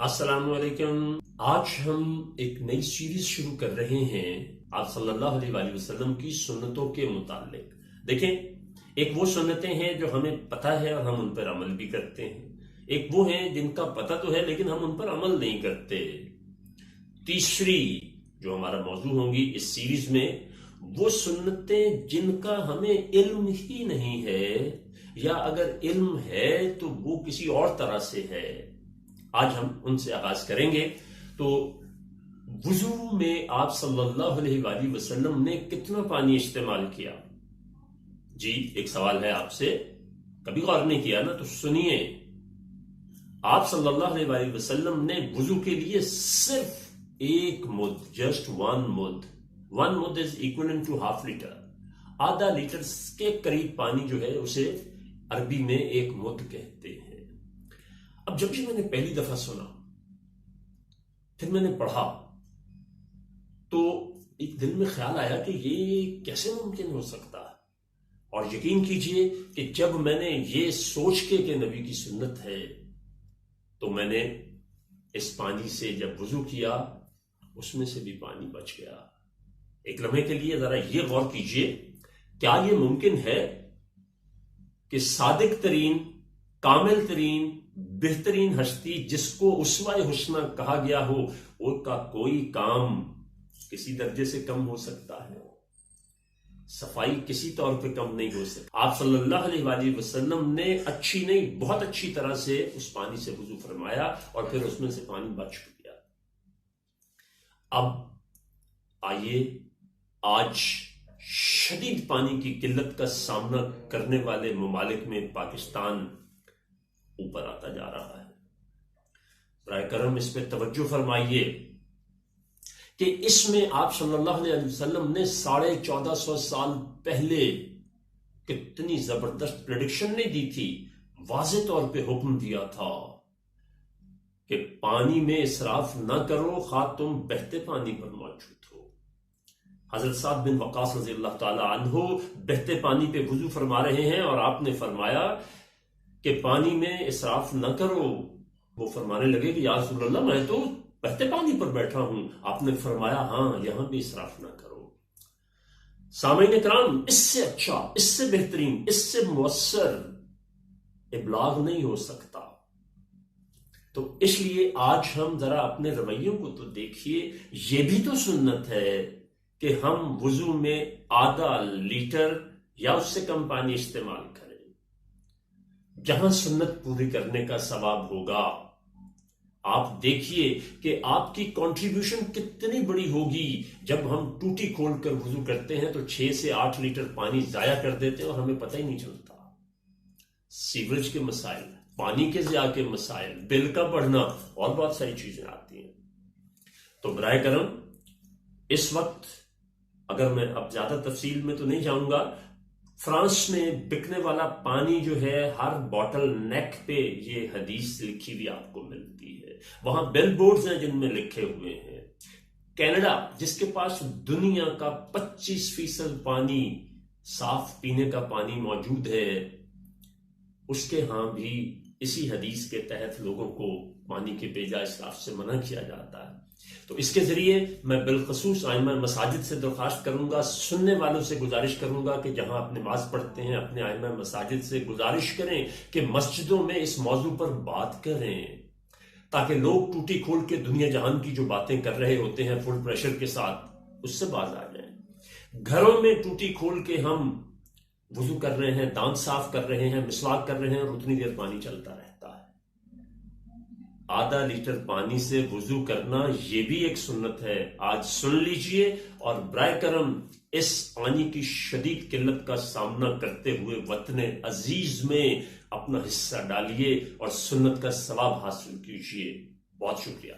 अस्सलाम वालेकुम। आज हम एक नई सीरीज शुरू कर रहे हैं आप सल्लल्लाहु अलैहि वसल्लम की सुन्नतों के मुतालिक। देखें, एक वो सुन्नतें हैं जो हमें पता है और हम उन पर अमल भी करते हैं। एक वो हैं जिनका पता तो है लेकिन हम उन पर अमल नहीं करते। तीसरी जो हमारा मौजू होंगी इस सीरीज में, वो सुन्नतें जिनका हमें इल्म ही नहीं है, या अगर इल्म है तो वो किसी और तरह से है। आज हम उनसे आगाज करेंगे। तो वुजू में आप सल्लल्लाहु अलैहि वसल्लम ने कितना पानी इस्तेमाल किया? जी, एक सवाल है आपसे, कभी गौर नहीं किया ना? तो सुनिए, आप सल्लल्लाहु अलैहि वसल्लम ने वुजू के लिए सिर्फ एक मुद, जस्ट वन मुद is equal to half litre, आधा लीटर के करीब पानी जो है उसे अरबी में एक मुद कहते हैं। अब जब भी मैंने पहली दफा सुना, फिर मैंने पढ़ा, तो एक दिल में ख्याल आया कि ये कैसे मुमकिन हो सकता है। और यकीन कीजिए कि जब मैंने ये सोच के कि नबी की सुन्नत है, तो मैंने इस पानी से जब वुजू किया, उसमें से भी पानी बच गया। एक लम्हे के लिए जरा ये गौर कीजिए, क्या ये मुमकिन है कि सादिक तरीन, कामिल तरीन, बेहतरीन हस्ती जिसको उस्वा-ए हुस्ना कहा गया हो, उसका कोई काम किसी दर्जे से कम हो सकता है? सफाई किसी तौर पे कम नहीं हो सकती। आप सल्लल्लाहु अलैहि वसल्लम ने अच्छी नहीं, बहुत अच्छी तरह से उस पानी से वुजू फरमाया और फिर उसमें से पानी बच गया। अब आइए, आज शदीद पानी की किल्लत का सामना करने वाले ममालिक में पाकिस्तान ऊपर आता जा रहा है। बराए करम इस पे तवज्जो फरमाइए कि इसमें आप सल्लल्लाहु अलैहि वसल्लम ने 1450 साल पहले कितनी जबरदस्त प्रेडिक्शन नहीं दी थी, वाज़े तौर पे हुक्म दिया था कि पानी में इसराफ ना करो, खा तुम बहते पानी पर मौजूद हो। हजरत साद बिन वकास रज़ी अल्लाह ताला अन्हु बहते पानी पे वुजू फरमा रहे हैं और आपने फरमाया कि पानी में इसराफ न करो। वो फरमाने लगे कि या रसूल अल्लाह, मैं तो बहते पानी पर बैठा हूं। आपने फरमाया, हां, यहां भी इसराफ न करो। सामईन इकराम, इससे अच्छा, इससे बेहतरीन, इससे मुअस्सर इबलाग नहीं हो सकता। तो इसलिए आज हम जरा अपने रवैयों को तो देखिए। ये भी तो सुन्नत है कि हम वुजू में आधा लीटर या उससे कम पानी इस्तेमाल करें। जहां सुन्नत पूरी करने का सवाब होगा, आप देखिए कि आपकी कंट्रीब्यूशन कितनी बड़ी होगी। जब हम टूटी खोल कर वुजू करते हैं तो 6 से 8 लीटर पानी जाया कर देते हैं और हमें पता ही नहीं चलता। सीवरेज के मसाइल, पानी के ज़िया के मसाइल, बिल का बढ़ना और बहुत सारी चीजें आती हैं। तो बराए करम, इस वक्त अगर मैं अब ज्यादा तफसील में तो नहीं जाऊंगा, फ्रांस में बिकने वाला पानी जो है, हर बॉटल नेक पे ये हदीस लिखी हुई आपको मिलती है। वहां बिल बोर्ड्स हैं जिनमें लिखे हुए हैं। कनाडा, जिसके पास दुनिया का 25% पानी, साफ पीने का पानी मौजूद है, उसके यहां भी इसी हदीस के तहत लोगों को पानी के बेजा इसराफ से मना किया जाता है। तो इसके जरिए मैं बिलखसूस आइमा मसाजिद से दरख्वास्त करूंगा, सुनने वालों से गुजारिश करूंगा कि जहां आप नमाज पढ़ते हैं, अपने आइमा मसाजिद से गुजारिश करें कि मस्जिदों में इस मौजू पर बात करें, ताकि लोग टूटी खोल के दुनिया जहान की जो बातें कर रहे होते हैं फुल प्रेशर के साथ, उससे बाज आ जाएं। घरों में टूटी खोल के हम वुजू कर रहे हैं, दांत साफ कर रहे हैं, मिसवाक कर रहे हैं और उतनी देर पानी चलता रहता है। आधा लीटर पानी से वुजू करना ये भी एक सुन्नत है। आज सुन लीजिए और बराए करम इस पानी की शदीद किल्लत का सामना करते हुए वतन अजीज में अपना हिस्सा डालिए और सुन्नत का सवाब हासिल कीजिए। बहुत शुक्रिया।